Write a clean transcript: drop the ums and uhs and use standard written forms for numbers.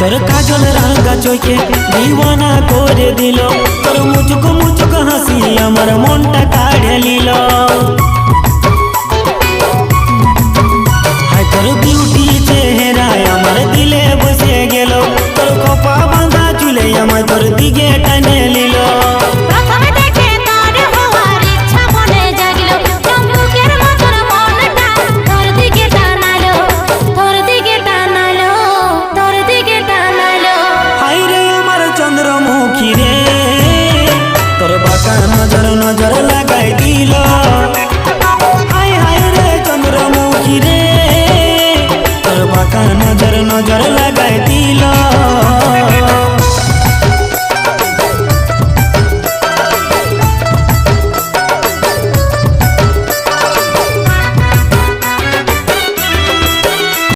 তোর কাজল রাঙা চোখে দিওয়ানা করে দিল, তোর মুচুক মুচুক হাসি আমার মনটা কাড়ে নিল। হায় তোর বিউটি চেহারায় আমার দিলে বসে গেল, তোর খোপা বাঁধা চুলে আমায় তোর দিকে টানে নিল। চন্দ্রমুখী রে তোর বাঁকা নজর নজর লাগাই দিল, হায় হায় রে চন্দ্রমুখী রে তোর বাঁকা নজর নজর